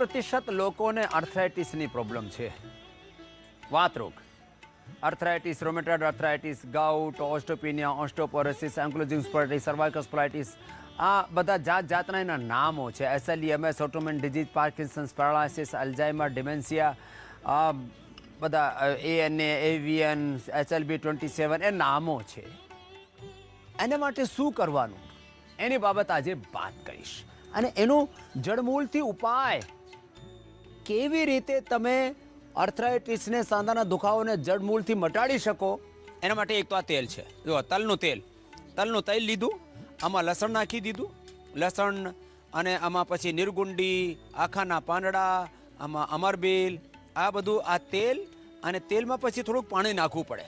%80 લોકોને આર્થરાઇટિસની પ્રોબ્લેમ છે. વાત રોગ, arthritis, rheumatoid arthritis, gout, osteopenia, osteoporosis, ankylosing spondylitis, cervical spondylitis, આ બધા જાતના એના નામો છે. SLEMS, autoimmune disease, Parkinson's, paralysis, Alzheimer, dementia, આ બધા ANA, AVN, HLB27 એ નામો છે. એના માટે શું કરવાનું એની બાબત આજે વાત કરીશ. અને એનું જડમૂળથી ઉપાય, કેવી રીતે તમે આર્થરાઇટિસને, સાંધાના દુખાવાને જડમૂળથી મટાડી શકો, એના માટે એક તો આ તેલ છે. જો તલનું તેલ લીધું, આમાં લસણ નાખી દીધું, લસણ અને આમાં પછી નિર્ગુંડી, આખાના પાંદડા, આમાં અમરબેલ, આ બધું આ તેલ, અને તેલમાં પછી થોડુંક પાણી નાખવું પડે.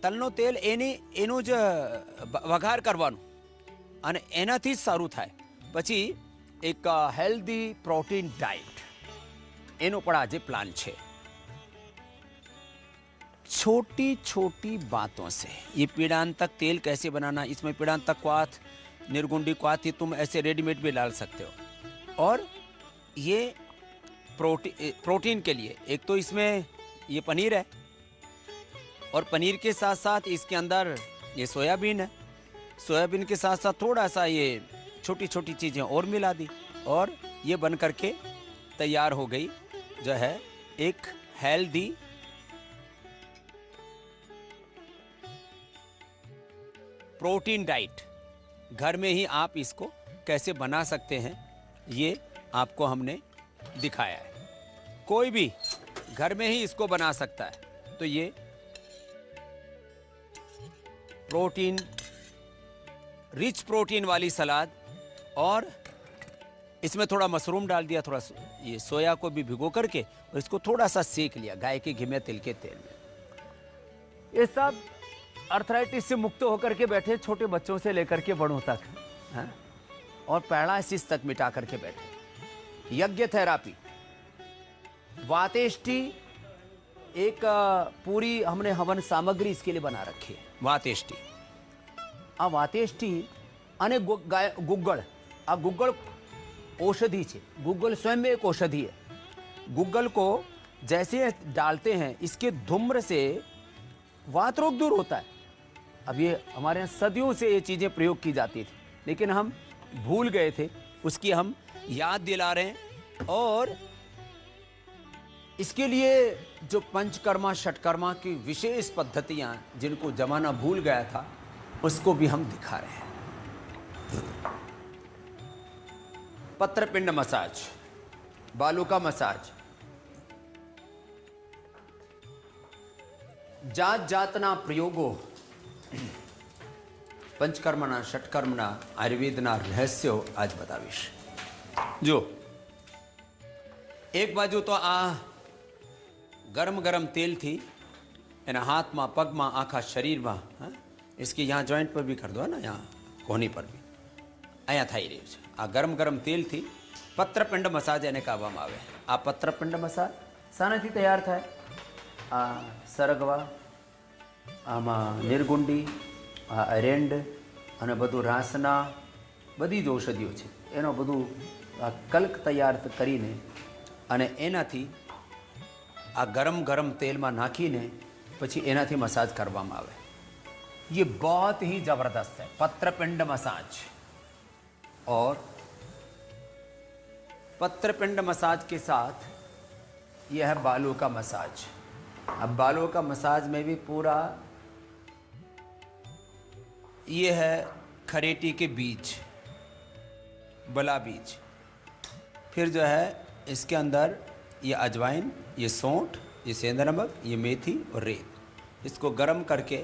તલનું તેલ એનું જ વઘાર કરવાનું, અને એનાથી જ સારું થાય. પછી એક હેલ્ધી પ્રોટીન ડાइट, એનો પણ આજે પ્લાન છે. छोटी छोटी बातों से ये पीड़ांतक तेल कैसे बनाना, इसमें पीड़ांतक क्वाथ, निर्गुंडी क्वाथ ही तुम ऐसे रेडीमेड भी डाल सकते हो. और ये प्रोटीन के लिए एक तो इसमें ये पनीर है, और पनीर के साथ साथ इसके अंदर ये सोयाबीन है. सोयाबीन के साथ साथ थोड़ा सा ये छोटी छोटी चीज़ें और मिला दी, और ये बन करके तैयार हो गई जो है एक हेल्दी प्रोटीन डाइट. घर में ही आप इसको कैसे बना सकते हैं ये आपको हमने दिखाया है. कोई भी घर में ही इसको बना सकता है. तो ये प्रोटीन, रिच प्रोटीन वाली सलाद, और इसमें थोड़ा मशरूम डाल दिया, थोड़ा ये सोया को भी भिगो करके, और इसको थोड़ा सा सेक लिया गाय के घी में, तिल के तेल में. ये सब आर्थराइटिस से मुक्त होकर के बैठे, छोटे बच्चों से लेकर के बड़ों तक, है? और पैरालिसिस तक मिटा करके बैठे. यज्ञ थेरापी, वातेष्टि, एक पूरी हमने हवन सामग्री इसके लिए बना रखी है. वातेष्टि, आ वातेष्टि અને गुग्गल, आ गुग्गल औषधि है. गुग्गल स्वयं में एक औषधि है. गुग्गल को जैसे डालते हैं, इसके धूम्र से वात रोग दूर होता है. अब ये हमारे यहाँ सदियों से ये चीज़ें प्रयोग की जाती थी, लेकिन हम भूल गए थे, उसकी हम याद दिला रहे हैं. और इसके लिए जो पंचकर्मा षटकर्मा की विशेष पद्धतियाँ, जिनको जमाना भूल गया था, उसको भी हम दिखा रहे हैं. पत्रपिंड मसाज, बालू का मसाज, जात जातना प्रयोगो, पंचकर्मना षटकर्मना आयुर्वेदना रहस्यो आज बतावीश. जो एक बाजू तो आ गरम गरम तेल थी एना हाथ में, पग में, आखा शरीर में, इसकी यहाँ जॉइंट पर भी कर दो ना, यहाँ कोनी पर भी अँ थी रही है. आ गरम गरम तेल थी पत्रपिंड मसाज एने कहेवामां आवे. आ पत्रपिंड मसाज शानाथी तैयार थाय? आ सरगवा, आमां निर्गुंडी, आ एरेंड अने बधुं रासना, बधी ज औषधिओ छे, एनो बधुं आ कल्क तैयार करीने अने एनाथी आ गरम गरम तेल में नाखीने पछी एनाथी मसाज करवामां आवे. ये बहुत ही जबरदस्त है, पत्रपिंड मसाज. और पत्रपिंड मसाज के साथ यह है बालों का मसाज. अब बालों का मसाज में भी पूरा ये है खरेटी के बीज, बला बीज, फिर जो है इसके अंदर ये अजवाइन, ये सौंठ, ये सेंधा नमक, ये मेथी और रेत, इसको गरम करके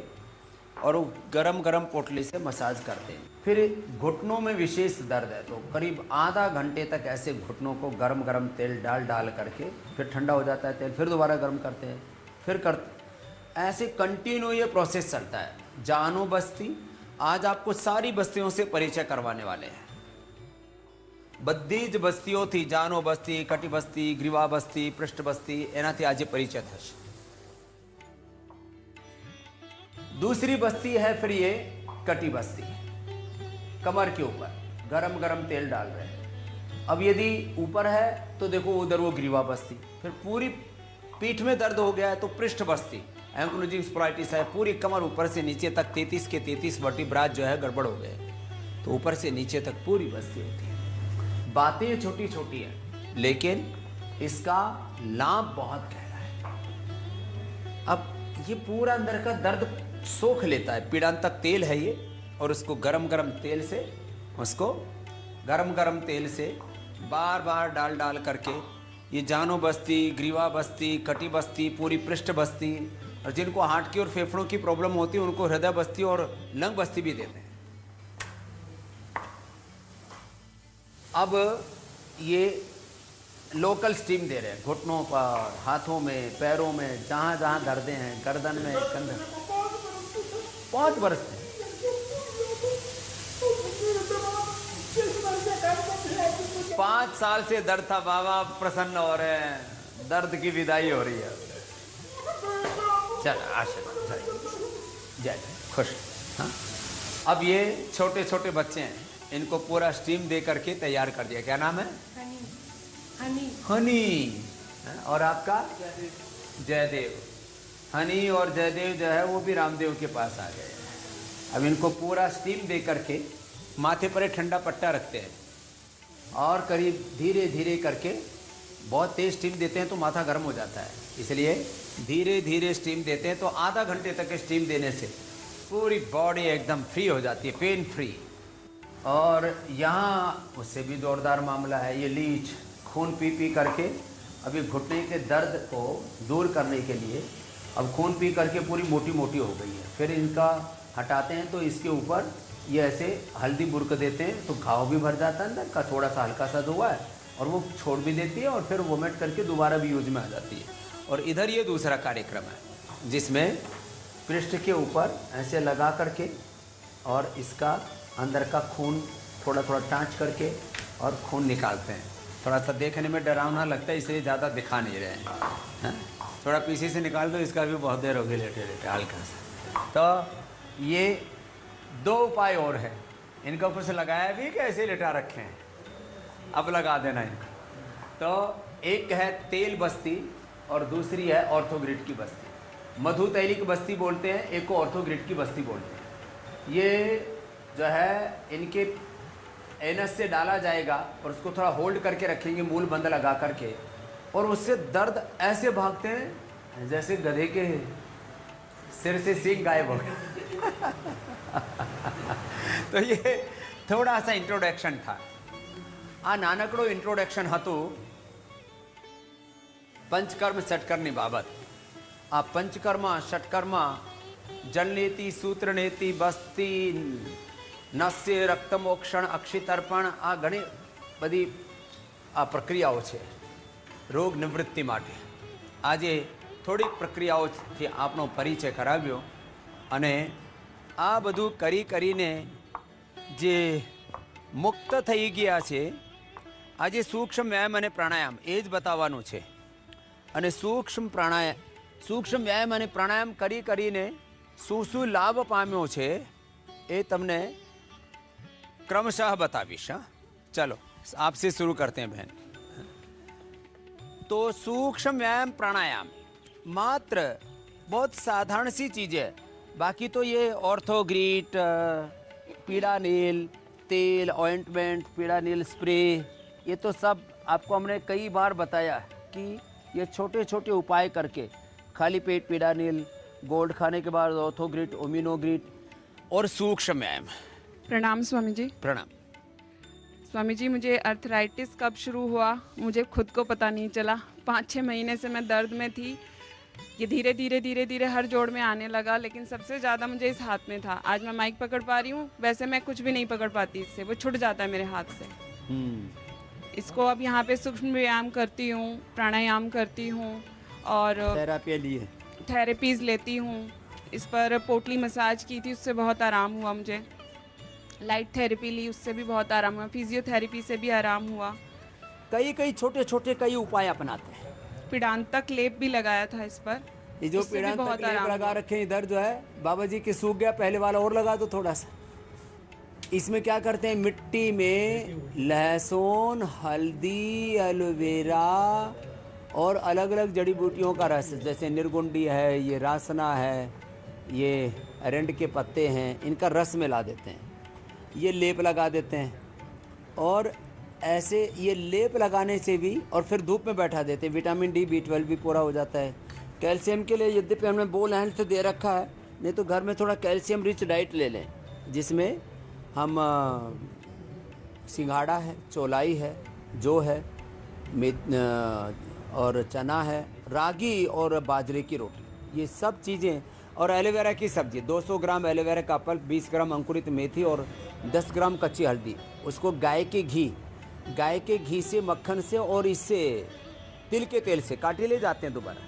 और वो गरम गरम पोटली से मसाज करते हैं. फिर घुटनों में विशेष दर्द है तो करीब आधा घंटे तक ऐसे घुटनों को गरम गरम तेल डाल करके, फिर ठंडा हो जाता है तेल, फिर दोबारा गर्म करते हैं, फिर करते, ऐसे कंटिन्यू ये प्रोसेस चलता है. जानो बस्ती, आज आपको सारी बस्तियों से परिचय करवाने वाले हैं. बधी ज बस्तियों थी, जानो बस्ती, कटी बस्ती, ग्रीवा बस्ती, पृष्ठ बस्ती, एनाथी आज परिचय थशे. दूसरी बस्ती है फिर ये कटी बस्ती, कमर के ऊपर गरम गरम तेल डाल रहे हैं। अब यदि ऊपर है तो देखो उधर वो ग्रीवा बस्ती, फिर पूरी पीठ में दर्द हो गया है तो पृष्ठ बस्ती, एंक्लोजिंग स्पोराइटिस है, पूरी कमर ऊपर से नीचे तक 33 के 33 वर्टिब्राज जो है गड़बड़ हो गए, तो ऊपर से नीचे तक पूरी बस्ती होती है। बातें छोटी छोटी हैं लेकिन इसका लाभ बहुत गहरा है। अब ये पूरा अंदर का दर्द सोख लेता है। पीड़ांतक तेल है ये, और उसको गरम गरम तेल से बार बार डाल डाल करके ये जानो बस्ती, ग्रीवा बस्ती, कटी बस्ती, पूरी पृष्ठ बस्ती, और जिनको हार्ट की और फेफड़ों की प्रॉब्लम होती है उनको हृदय बस्ती और लंग बस्ती भी देते हैं। अब ये लोकल स्टीम दे रहे हैं घुटनों पर, हाथों में, पैरों में, जहाँ जहाँ दर्दें हैं, गर्दन में, कंधे। 5 वर्ष से 5 साल से दर्द था। बाबा प्रसन्न हो रहे हैं, दर्द की विदाई हो रही है। चल आशीर्वाद, जय खुश। हाँ, अब ये छोटे छोटे बच्चे हैं, इनको पूरा स्टीम दे करके तैयार कर दिया। क्या नाम है? हनी। और आपका? जयदेव। हनी और जयदेव जो है वो भी रामदेव के पास आ गए। अब इनको पूरा स्टीम दे करके माथे पर एक ठंडा पट्टा रखते हैं और करीब धीरे धीरे करके, बहुत तेज स्टीम देते हैं तो माथा गर्म हो जाता है, इसलिए धीरे धीरे स्टीम देते हैं। तो आधा घंटे तक स्टीम देने से पूरी बॉडी एकदम फ्री हो जाती है, पेन फ्री। और यहाँ उससे भी जोरदार मामला है, ये लीच खून पी पी करके अभी घुटने के दर्द को दूर करने के लिए अब खून पी करके पूरी मोटी मोटी हो गई है। फिर इनका हटाते हैं तो इसके ऊपर ये ऐसे हल्दी बुरक देते हैं तो घाव भी भर जाता है अंदर का, थोड़ा सा हल्का सा धुआ है, और वो छोड़ भी देती है और फिर वोमिट करके दोबारा भी यूज में आ जाती है। और इधर ये दूसरा कार्यक्रम है जिसमें पृष्ठ के ऊपर ऐसे लगा करके और इसका अंदर का खून थोड़ा थोड़ा टाँच करके और खून निकालते हैं। थोड़ा सा देखने में डरावना लगता है इसलिए ज़्यादा दिखा नहीं रहे हैं। थोड़ा पीछे से निकाल दो, इसका भी बहुत देर हो गई लेटे लेटे हल्का सा। तो ये 2 उपाय और हैं, इनका ऊपर से लगाया भी कि ऐसे लेटा रखे हैं, अब लगा देना इनको। तो एक है तेल बस्ती और दूसरी है ऑर्थोग्रिड की बस्ती। मधु तैलिक बस्ती बोलते हैं, एक को ऑर्थोग्रिड की बस्ती बोलते हैं। ये जो है इनके एनस से डाला जाएगा और उसको थोड़ा होल्ड करके रखेंगे मूल बंद लगा करके, और उससे दर्द ऐसे भागते हैं जैसे गधे के सिर से सींग गायब हो गए। तो ये थोड़ा सा इंट्रोडक्शन था। आ नानकड़ो इंट्रोडक्शन हतुं पंचकर्म षटकर्मनी बाबत। आ पंचकर्म षटकर्म जलनेति, सूत्रनेति, बस्ती, नस्य, रक्तमोक्षण, अक्षितर्पण, आ घणी बधी आ प्रक्रियाओ छे रोग निवृत्ति माटे। आजे थोड़ी प्रक्रियाओथी आपनो परिचय कराव्यो अने आ बधुं करी करीने जे मुक्त थई गया छे, आजे सूक्ष्म व्यायाम अने प्राणायाम ए ज बताववानुं छे। अने सूक्ष्म व्यायाम अने प्राणायाम करी करीने શું લાભ પામ્યો છે એ તમને क्रमशः बतावीश। चलो आपसे शुरू करते हैं बहन। तो सूक्ष्म व्यायाम प्राणायाम मात्र बहुत साधारण सी चीज़ है, बाकी तो ये ऑर्थोग्रिड, पीड़ा नील तेल, ऑइंटमेंट, पीड़ा नील स्प्रे, ये तो सब आपको हमने कई बार बताया कि ये छोटे छोटे उपाय करके खाली पेट पीड़ा नील, गोल्ड खाने के बाद ऑर्थोग्रिड, ओमिनोग्रिड और सूक्ष्म व्यायाम। प्रणाम स्वामी जी। प्रणाम। स्वामी जी, मुझे अर्थराइटिस कब शुरू हुआ मुझे खुद को पता नहीं चला। 5-6 महीने से मैं दर्द में थी। ये धीरे धीरे धीरे धीरे हर जोड़ में आने लगा, लेकिन सबसे ज़्यादा मुझे इस हाथ में था। आज मैं माइक पकड़ पा रही हूँ, वैसे मैं कुछ भी नहीं पकड़ पाती इससे, वो छूट जाता है मेरे हाथ से। इसको अब यहाँ पे सूक्ष्म व्यायाम करती हूँ, प्राणायाम करती हूँ और थेरेपीज़ लेती हूँ। इस पर पोटली मसाज की थी, उससे बहुत आराम हुआ मुझे। लाइट थेरेपी ली, उससे भी बहुत आराम हुआ। फिजियोथेरेपी से भी आराम हुआ। कई छोटे छोटे कई उपाय अपनाते हैं। पीड़ांतक लेप भी लगाया था इस पर, ये जो उससे भी पीड़ा बहुत तकलीफ आराम लगा हुआ। रखे हैं इधर जो है बाबा जी के सूख गया, पहले वाला और लगा दो थोड़ा सा। इसमें क्या करते हैं, मिट्टी में लहसुन, हल्दी, एलोवेरा और अलग अलग जड़ी बूटियों का रस, जैसे निर्गुंडी है, ये रासना है, ये अरंड के पत्ते हैं, इनका रस मिला देते हैं, ये लेप लगा देते हैं। और ऐसे ये लेप लगाने से भी, और फिर धूप में बैठा देते हैं, विटामिन डी, B12 भी पूरा हो जाता है। कैल्शियम के लिए यद्यपि हमने बोल हेल्थ दे रखा है, नहीं तो घर में थोड़ा कैल्शियम रिच डाइट ले लें, जिसमें हम सिंघाड़ा है, चौलाई है, जो है, और चना है, रागी और बाजरे की रोटी, ये सब चीज़ें, और एलोवेरा की सब्ज़ी, 200 ग्राम एलोवेरा का पल्प, 20 ग्राम अंकुरित मेथी और 10 ग्राम कच्ची हल्दी, उसको गाय के घी से, मक्खन से और इससे तिल के तेल से काटे ले जाते हैं दोबारा।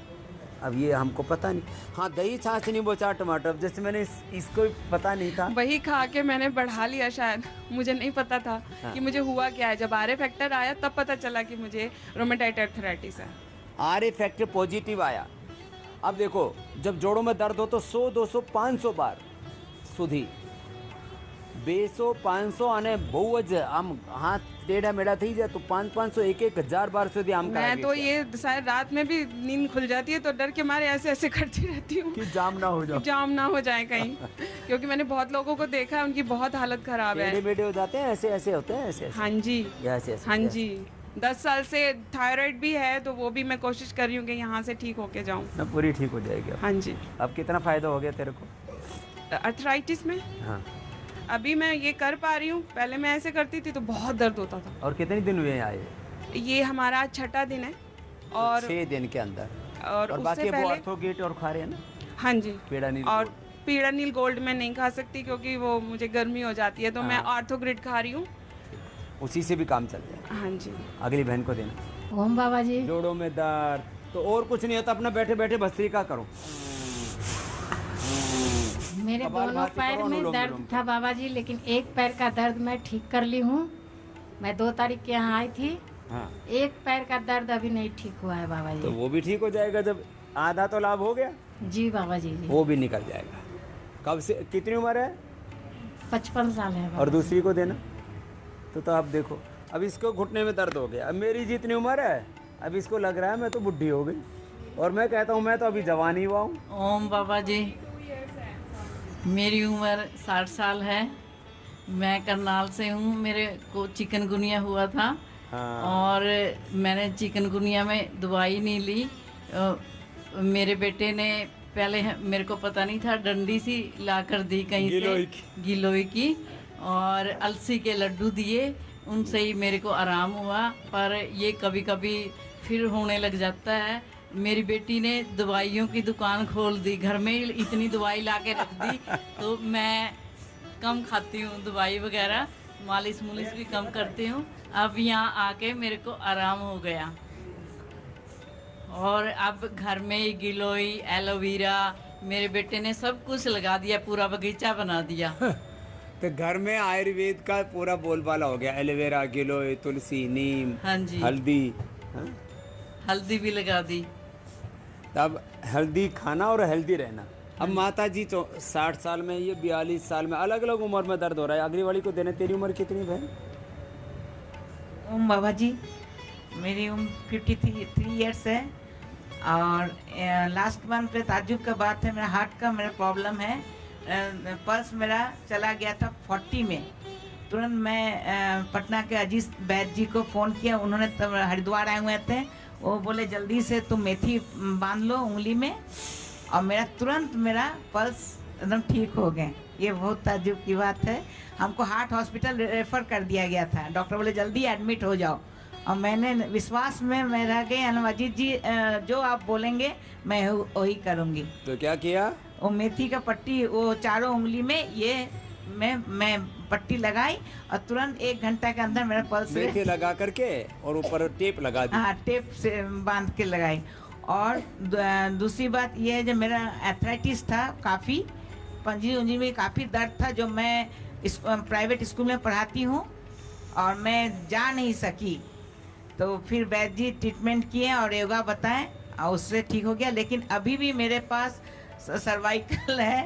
अब ये हमको पता नहीं। हाँ, दही, छाछ, नींबू, अचार, टमाटर, जैसे मैंने इसको पता नहीं था। वही खा के मैंने बढ़ा लिया शायद, मुझे नहीं पता था हाँ। कि मुझे हुआ क्या है। जब आरए फैक्टर आया तब पता चला कि मुझे रोमेटाइड अर्थराइटिस है। आरए फैक्टर पॉजिटिव आया। अब देखो, जब जोड़ों में दर्द हो तो 100, 200, 500 बार સુધી 200, 500 અને બહુ જ આમ હાથ ટેढ़ा मेढ़ा થઈ જાય તો 500, 1000 बार સુધી આમ मैं तो ये शायद रात में भी नींद खुल जाती है तो डर के मारे ऐसे ऐसे करती रहती हूँ कि जाम ना हो जाओ, जाम ना हो जाए कहीं। क्योंकि मैंने बहुत लोगों को देखा है, उनकी बहुत हालत खराब है। टेढ़े मेढ़े हो जाते हैं, ऐसे ऐसे होते हैं, ऐसे ऐसे, हाँ जी, ऐसे ऐसे, हाँ जी। 10 साल से थायराइड भी है तो वो भी मैं कोशिश कर रही हूँ कि यहाँ से ठीक होके जाऊँ। ना पूरी ठीक हो जाएगी। हाँ जी। अब कितना फायदा हो गया तेरे को? अर्थराइटिस में हाँ। अभी मैं ये कर पा रही हूँ, पहले मैं ऐसे करती थी तो बहुत दर्द होता था। और कितने दिन हुए आए? ये हमारा 6ठा दिन है और 6 दिन के अंदर। और और उससे बाकी वो पहले ऑर्थोगेट और खा रहे हैं ना? हाँ जी। पीड़ा नील और पीड़ा नील गोल्ड में नहीं खा सकती क्योंकि वो मुझे गर्मी हो जाती है, तो मैं ऑर्थोग्रिड खा रही हूँ। उसी से भी काम चल जाए। हाँ जी। अगली बहन को देना। ओम बाबा जी। जोड़ों में दर्द तो और कुछ नहीं होता, अपना बैठे बैठे भस्त्रिका करो। मेरे कपाल दोनों भाती पैर करो, में अनुलोम दर्द विलोम था बाबा जी, लेकिन एक पैर का दर्द मैं ठीक कर ली हूँ। मैं 2 तारीख के यहाँ आई थी। हाँ, एक पैर का दर्द अभी नहीं ठीक हुआ है बाबा तो जी। वो भी ठीक हो जाएगा। जब आधा तो लाभ हो गया, जी बाबा जी जी। वो भी निकल जाएगा। कब से, कितनी उम्र है? 55 साल है और बाबा। दूसरी को देना। तो अब देखो, अब इसको घुटने में दर्द हो गया। अब मेरी जितनी उम्र है, अब इसको लग रहा है मैं तो बुढ़ी हो गई, और मैं कहता हूँ मैं तो अभी जवान ही हुआ हूँ। ओम बाबा जी, मेरी उम्र 60 साल है। मैं करनाल से हूँ। मेरे को चिकनगुनिया हुआ था। हाँ। और मैंने चिकनगुनिया में दवाई नहीं ली। मेरे बेटे ने पहले, मेरे को पता नहीं था, डंडी सी ला कर दी कहीं गिलोय से, गिलोय की, और अलसी के लड्डू दिए। उनसे ही मेरे को आराम हुआ, पर ये कभी कभी फिर होने लग जाता है। मेरी बेटी ने दवाइयों की दुकान खोल दी, घर में इतनी दवाई ला के रख दी, तो मैं कम खाती हूँ दवाई वगैरह, मालिश मुलिश भी कम करती हूँ। अब यहाँ आके मेरे को आराम हो गया, और अब घर में ही गिलोय, एलोवेरा, मेरे बेटे ने सब कुछ लगा दिया, पूरा बगीचा बना दिया। तो घर में आयुर्वेद का पूरा बोलबाला हो गया। एलोवेरा, गिलोय, तुलसी, नीम, हाँ जी। हल्दी। हाँ? हल्दी भी लगा दी। तब हेल्दी खाना और हेल्दी रहना। अब माता जी 60 साल में, ये 42 साल में, अलग अलग उम्र में दर्द हो रहा है। अगली वाली को देने। तेरी उम्र कितनी बहन? ओम बाबा जी, मेरी उम्र 53 ईयर्स है, और लास्ट मंथ पे ताज्जुब का बात है, मेरा हार्ट का मेरा प्रॉब्लम है। पल्स मेरा चला गया था 40 में। तुरंत मैं पटना के अजीज वैद्य जी को फ़ोन किया। उन्होंने तब हरिद्वार आए हुए थे। वो बोले जल्दी से तुम मेथी बांध लो उंगली में, और मेरा तुरंत मेरा पल्स एकदम ठीक हो गए। ये बहुत ताज्जुब की बात है। हमको हार्ट हॉस्पिटल रेफ़र कर दिया गया था। डॉक्टर बोले जल्दी एडमिट हो जाओ, और मैंने विश्वास में मैं रह गई। अजीत जी जो आप बोलेंगे मैं वही करूँगी। तो क्या किया? वो मेथी का पट्टी, वो चारों उंगली में ये मैं पट्टी लगाई, और तुरंत 1 घंटा के अंदर मेरा पल्स मेथी लगा करके और ऊपर टेप लगा दी। हाँ, टेप से बांध के लगाई। और दूसरी बात यह है, जो मेरा एथराइटिस था, काफ़ी पंजी उंजी में काफ़ी दर्द था, जो मैं प्राइवेट स्कूल में पढ़ाती हूँ, और मैं जा नहीं सकी। तो फिर वैद्य जी ट्रीटमेंट किए और योगा बताएं, और उससे ठीक हो गया। लेकिन अभी भी मेरे पास सर्वाइकल है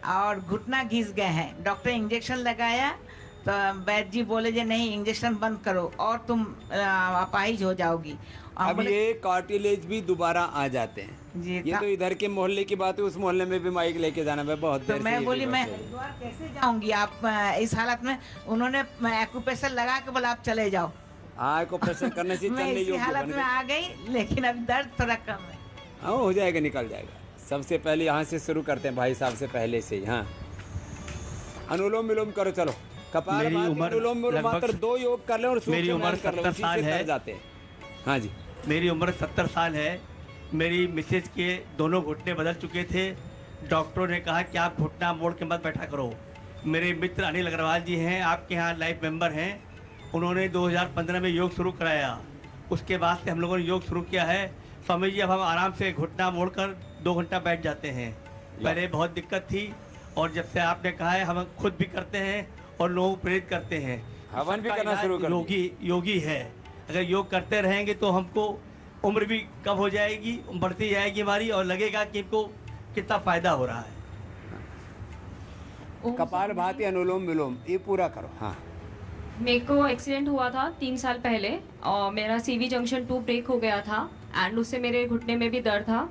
और घुटना घिस गए हैं। डॉक्टर इंजेक्शन लगाया तो वैद्य जी बोले जे नहीं इंजेक्शन बंद करो और तुम अपाहिज हो जाओगी। और अब बोले- ये कार्टिलेज भी दोबारा आ जाते हैं। जी, ये तो इधर के मोहल्ले की बात है, उस मोहल्ले में भी माइक लेके जाना है बहुत तो देर से मैं ये बोली भी मैं बात है। हरिद्वार कैसे जाऊंगी आप इस हालत में। उन्होंने एक्यूप्रेशर लगा के बोला आप चले जाओ। हाँ को प्रेशर करने से मैं चलने इसी योग्य हालत बन में गए। आ गई, लेकिन अभी दर्द थोड़ा कम है। हाँ हो जाएगा, निकल जाएगा। सबसे पहले यहाँ से शुरू करते हैं भाई साहब से पहले से ही। हाँ अनुलोम विलोम करो, चलो कपाल मेरी भाती, उम्र अनुलोम विलोम लगभग- मात्र 2 योग कर लें और सूक्ष्म मेरी उम्र ध्यान कर लें, 70 उसी साल से है। तर जाते हैं। हाँ जी मेरी उम्र 70 साल है। मेरी मिसेज के दोनों घुटने बदल चुके थे। डॉक्टरों ने कहा कि आप घुटना मोड़ के मत बैठा करो। मेरे मित्र अनिल अग्रवाल जी हैं, आपके यहाँ लाइफ मेंबर हैं। उन्होंने 2015 में योग शुरू कराया। उसके बाद से हम लोगों ने योग शुरू किया है। स्वामी जी अब हम आराम से घुटना मोड़ कर 2 घंटा बैठ जाते हैं। पहले बहुत दिक्कत थी और जब से आपने कहा है हम खुद भी करते हैं और लोगों को प्रेरित करते हैं। हवन भी सबका करना इलाज शुरू कर दिया। योगी है। अगर योग करते रहेंगे तो हमको उम्र भी कम हो जाएगी, बढ़ती जाएगी हमारी, और लगेगा कि इनको कितना फायदा हो रहा है। कपाल भाती, अनुलोम विलोम ये पूरा करो। हाँ मेरे को एक्सीडेंट हुआ था 3 साल पहले और मेरा CV जंक्शन 2 ब्रेक हो गया था एंड उससे मेरे घुटने में भी दर्द था।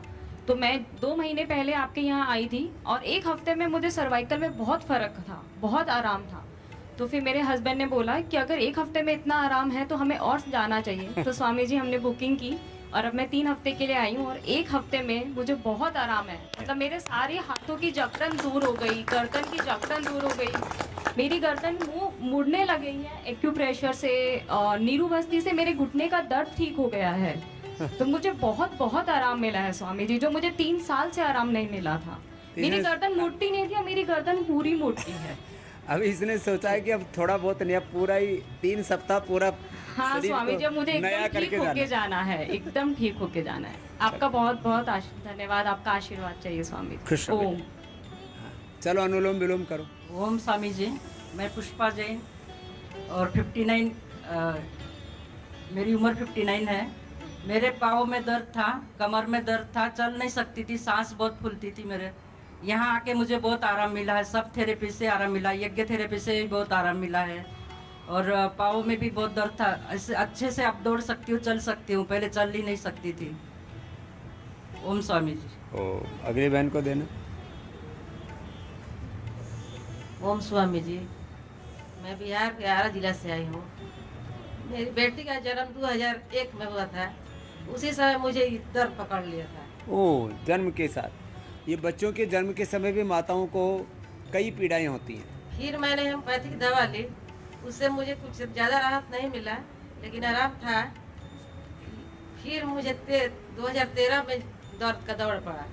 तो मैं 2 महीने पहले आपके यहाँ आई थी और 1 हफ्ते में मुझे सर्वाइकल में बहुत फ़र्क था, बहुत आराम था। तो फिर मेरे हस्बैंड ने बोला कि अगर 1 हफ्ते में इतना आराम है तो हमें और जाना चाहिए। तो स्वामी जी हमने बुकिंग की और अब मैं 3 हफ्ते के लिए आई हूँ और 1 हफ्ते में मुझे बहुत आराम है। मतलब मेरे सारे हाथों की जकड़न दूर हो गई, गर्दन की जकड़न दूर हो गई, मेरी गर्दन मुड़ने लग गई है एक्यूप्रेशर से, नीरू बस्ती से मेरे घुटने का दर्द ठीक हो गया है। तो मुझे बहुत बहुत आराम मिला है स्वामी जी, जो मुझे 3 साल से आराम नहीं मिला था। मेरी गर्दन मुड़ती नहीं थी, मेरी गर्दन पूरी मुड़ती है। अभी इसने सोचा है कि अब थोड़ा बहुत नहीं, अब पूरा ही 3 सप्ताह पूरा हाँ शरीर स्वामी को जी, अब मुझे नया एकदम ठीक करके होके जाना। जाना है, एकदम ठीक होके जाना है। आपका बहुत बहुत धन्यवाद, आपका आशीर्वाद चाहिए स्वामी जी। खुश रहो ओम। चलो अनुलोम विलोम करो। ओम स्वामी जी, मैं पुष्पा जैन और 59 मेरी उम्र 59 है। मेरे पाँव में दर्द था, कमर में दर्द था, चल नहीं सकती थी, सांस बहुत फूलती थी मेरे। यहाँ आके मुझे बहुत आराम मिला है, सब थेरेपी से आराम मिला, यज्ञ थेरेपी से भी बहुत आराम मिला है। और पाँव में भी बहुत दर्द था, ऐसे अच्छे से अब दौड़ सकती हूँ, चल सकती हूँ, पहले चल ही नहीं सकती थी। ओम स्वामी जी। ओ अगली बहन को देना। ओम स्वामी जी, मैं बिहार के आरा जिला से आई हूँ। मेरी बेटी का जन्म 2001 में हुआ था। उसी समय मुझे दर्द पकड़ लिया था। ओ जन्म के साथ। ये बच्चों के जन्म के समय भी माताओं को कई पीड़ाएं होती हैं। फिर मैंने होम्योपैथिक दवा ली, उससे मुझे कुछ ज़्यादा राहत नहीं मिला, लेकिन आराम था। फिर मुझे 2013 में दर्द का दौर पड़ा।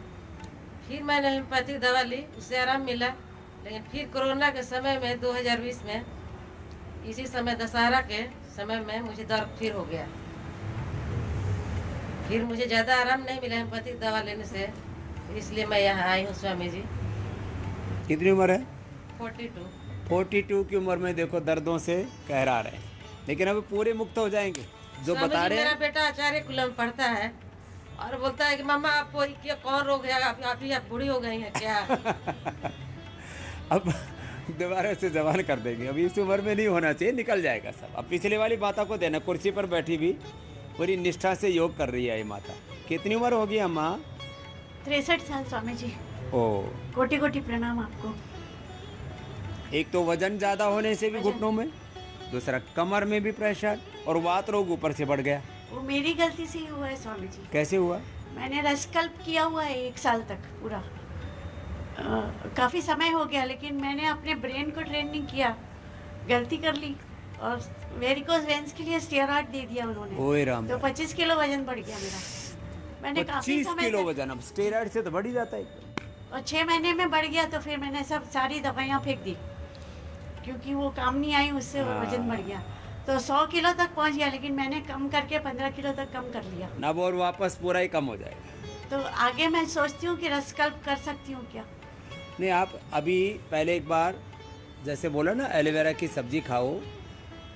फिर मैंने होम्योपैथिक दवा ली, उससे आराम मिला। लेकिन फिर कोरोना के समय में 2020 में, इसी समय दशहरा के समय में मुझे दर्द फिर हो गया। फिर मुझे ज़्यादा आराम नहीं मिला होम्योपैथिक दवा लेने से, इसलिए मैं यहाँ आई हूँ स्वामी जी। कितनी उम्र है? 42। 42 की उम्र में देखो दर्दों से कहरा रहे हैं, लेकिन अब पूरे मुक्त हो जाएंगे जो स्वामी बता जी, रहे मेरा हैं। बेटा आचार्य कुल में पढ़ता है और बोलता है कि मम्मा आपको क्या कौन रोग है, आप ही आप बूढ़ी हो गई हैं क्या? अब दोबारा से जवान कर देंगे। अभी इस उम्र में नहीं होना चाहिए, निकल जाएगा सब। अब पिछले वाली माता को देना, कुर्सी पर बैठी भी पूरी निष्ठा से योग कर रही है ये माता। कितनी उम्र होगी अम्मा? 63 साल स्वामी जी। ओ कोटि कोटि प्रणाम आपको। एक तो वजन ज़्यादा होने से भी घुटनों में, दूसरा कमर में भी प्रेशर, और वात रोग ऊपर से बढ़ गया। वो मेरी गलती से ही हुआ है स्वामी जी। कैसे हुआ? मैंने रसकल्प किया हुआ है 1 साल तक पूरा। काफ़ी समय हो गया, लेकिन मैंने अपने ब्रेन को ट्रेनिंग किया, गलती कर ली और वेरिकोज वेन्स के लिए स्टेरॉइड दे दिया उन्होंने। ओए राम, तो 25 किलो वजन बढ़ गया मेरा। मैंने काफ़ी 25 समय किलो तक- वजन। अब स्टेरॉइड से तो बढ़ ही जाता है। और 6 महीने में बढ़ गया, तो फिर मैंने सब सारी दवाइयाँ फेंक दी, क्योंकि वो काम नहीं आई, उससे वजन बढ़ गया। तो 100 किलो तक पहुंच गया, लेकिन मैंने कम करके 15 किलो तक कम कर लिया। अब और वापस पूरा ही कम हो जाएगा। तो आगे मैं सोचती हूँ कि रसकल्प कर सकती हूँ क्या? नहीं, आप अभी पहले एक बार जैसे बोला ना, एलोवेरा की सब्जी खाओ,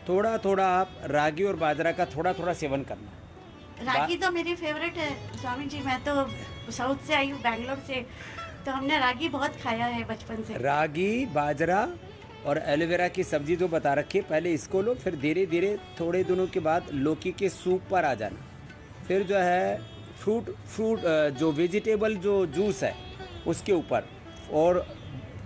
थोड़ा थोड़ा आप रागी और बाजरा का थोड़ा थोड़ा सेवन करना, रागी तो मेरी फेवरेट है स्वामी जी। मैं तो साउथ से आई हूँ, बैंगलोर से, तो हमने रागी बहुत खाया है बचपन से। रागी, बाजरा और एलोवेरा की सब्जी जो बता रखी है, पहले इसको लो, फिर धीरे धीरे थोड़े दिनों के बाद लौकी के सूप पर आ जाना, फिर जो है फ्रूट जो वेजिटेबल जो जूस है उसके ऊपर, और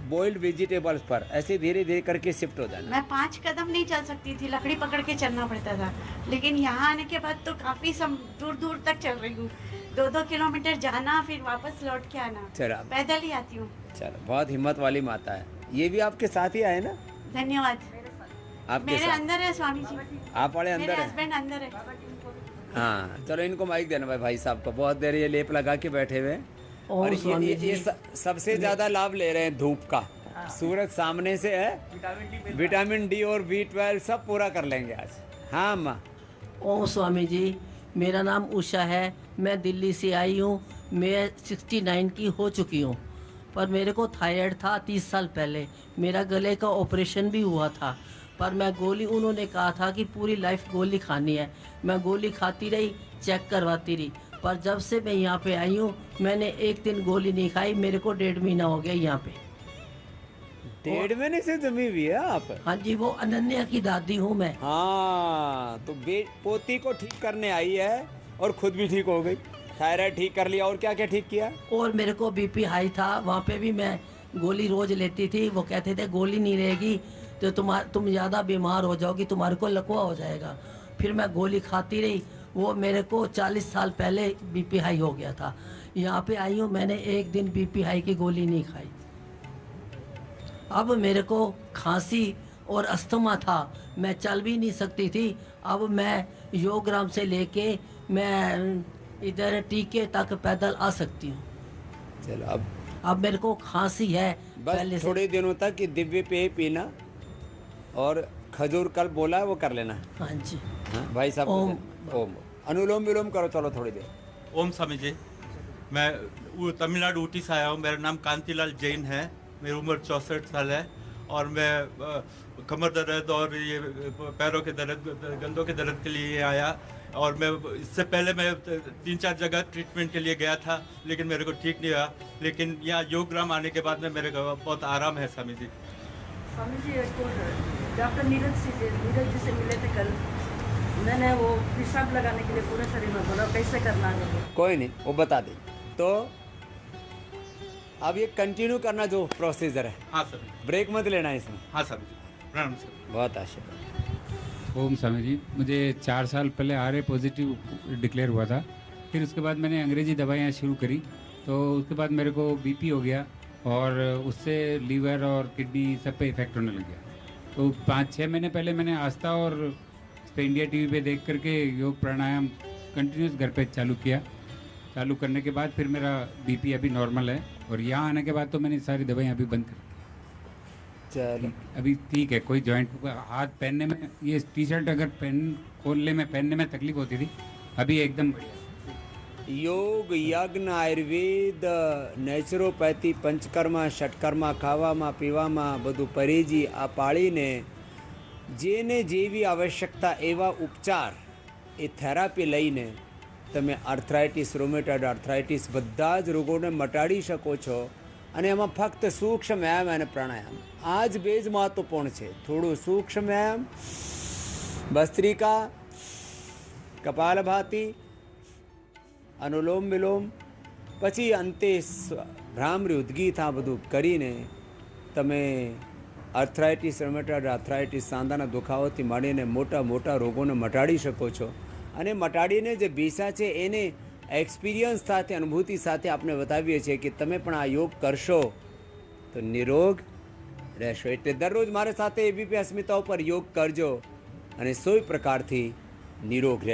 बॉइल्ड वेजिटेबल्स पर, ऐसे धीरे धीरे करके शिफ्ट हो जाना। मैं 5 कदम नहीं चल सकती थी, लकड़ी पकड़ के चलना पड़ता था, लेकिन यहाँ आने के बाद तो काफ़ी दूर दूर तक चल रही हूँ। 2-2 किलोमीटर जाना, फिर वापस लौट के आना, चलो पैदल ही आती हूँ। चलो, बहुत हिम्मत वाली माता है। ये भी आपके साथ ही आए ना? धन्यवाद। आपके मेरे साथ अंदर है स्वामी जी, आप वाले मेरे अंदर है? हस्बैंड अंदर है। हाँ, चलो इनको माइक देना भाई साहब को। बहुत देर ये लेप लगा के बैठे हुए हैं और ये सबसे ज्यादा लाभ ले रहे हैं धूप का। सूरज सामने से है, विटामिन डी और B12 सब पूरा कर लेंगे आज। हाँ अम्मा। ओम स्वामी जी, मेरा नाम उषा है, मैं दिल्ली से आई हूँ। मैं 69 की हो चुकी हूँ, पर मेरे को थायराइड था 30 साल पहले। मेरा गले का ऑपरेशन भी हुआ था, पर मैं गोली, उन्होंने कहा था कि पूरी लाइफ गोली खानी है। मैं गोली खाती रही, चेक करवाती रही, पर जब से मैं यहाँ पे आई हूँ मैंने एक दिन गोली नहीं खाई। मेरे को 1.5 महीना हो गया यहाँ पे। 1.5 महीने से जमी हुई है आप? हाँ जी, वो अनन्या की दादी हूँ मैं। हाँ, तो पोती को ठीक करने आई है और खुद भी ठीक हो गई। थायराइड ठीक कर लिया, और क्या क्या ठीक किया? और मेरे को बीपी हाई था, वहाँ पे भी मैं गोली रोज लेती थी। वो कहते थे गोली नहीं रहेगी तो तुम ज़्यादा बीमार हो जाओगी, तुम्हारे को लकवा हो जाएगा। फिर मैं गोली खाती रही, वो मेरे को 40 साल पहले बीपी हाई हो गया था। यहाँ पे आई हूँ, मैंने एक दिन बीपी हाई की गोली नहीं खाई। अब मेरे को खांसी और अस्थमा था, मैं चल भी नहीं सकती थी। अब मैं योगग्राम से लेके मैं इधर टीके तक पैदल आ सकती हूँ। चलो, अब मेरे को खांसी है बस थोड़े दिनों तक ये दिव्य पेय पीना और खजूर कल बोला है वो कर लेना। हाँ जी। हाँ, भाई साहब ओम अनुलोम विलोम करो। चलो थोड़ी देर। ओम स्वामी जी, मैं तमिलनाडु ऊटी से आया हूँ। मेरा नाम कांतिलाल जैन है, मेरी उम्र 64 साल है, और मैं कमर दर्द और ये पैरों के दर्द, गंदों के दर्द के लिए आया। और मैं इससे पहले मैं 3-4 जगह ट्रीटमेंट के लिए गया था, लेकिन मेरे को ठीक नहीं हुआ। लेकिन यहाँ योगग्राम आने के बाद में मेरे को बहुत आराम है स्वामी जी। स्वामी जी, डॉक्टर नीरज जी से मिले थे कल। मैंने वो पेशाब लगाने के लिए पूरे शरीर में बोला, कैसे करना है? कोई नहीं, वो बता दे। तो अब ये कंटिन्यू करना जो प्रोसीजर है। हाँ सर। ब्रेक मत लेना इसमें। हाँ स्वामी जी, प्रणाम सर। बहुत आशीर्वाद। ओम स्वामी जी, मुझे 4 साल पहले RA पॉजिटिव डिक्लेयर हुआ था। फिर उसके बाद मैंने अंग्रेज़ी दवाइयाँ शुरू करी, तो उसके बाद मेरे को BP हो गया और उससे लीवर और किडनी सब पे इफ़ेक्ट होने लग गया। तो 5-6 महीने पहले मैंने आस्था और इस पे इंडिया TV पे देख करके योग प्राणायाम कंटिन्यूस घर पे चालू किया। चालू करने के बाद फिर मेरा BP अभी नॉर्मल है, और यहाँ आने के बाद तो मैंने सारी दवाइयाँ अभी बंद कर दी। चलो अभी ठीक है, कोई जॉइंट हाथ पहनने में, ये टी-शर्ट अगर खोलने में पहनने में तकलीफ होती थी, अभी एकदम बढ़िया। योग, यज्ञ, आयुर्वेद, नेचुरोपैथी, पंचकर्मा, षटकर्मा, खावामा पीवामा બધું પરેજી આ પાળીને જેને જેવી આવશ્યકતા એવા ઉપચાર એ થેરાપી લઈને તમે આર્થરાઇટિસ, રોમેટોઇડ આર્થરાઇટિસ બધા જ રોગોને મટાડી શકો છો। અને એમાં ફક્ત સૂક્ષ્મ વ્યાયામ અને પ્રાણાયામ આ જ બેઝ મહત્વપૂર્ણ છે। થોડું સૂક્ષ્મ વ્યાયામ, ભસ્ત્રિકા, કપાલભાતિ, अनुलोम विलोम, પછી અંતે ભ્રામરી ઉદ્ગીત આ બધું કરીને તમે આર્થરાઇટિસ, રોમેટોઇડ આર્થરાઇટિસ, સાંધાના દુખાવાથી માંડીને મોટા મોટા રોગોને મટાડી શકો છો। અને મટાડીને જે બીસા છે એને એક્સપિરિયન્સ સાથે, અનુભૂતિ સાથે આપણે બતાવીએ છીએ કે તમે પણ આ યોગ કરશો તો નિરોગ રહેશો। એટલે દરરોજ મારી સાથે ABP અસ્મિતા ઉપર યોગ કરજો અને 100 પ્રકારથી નિરોગ રહે।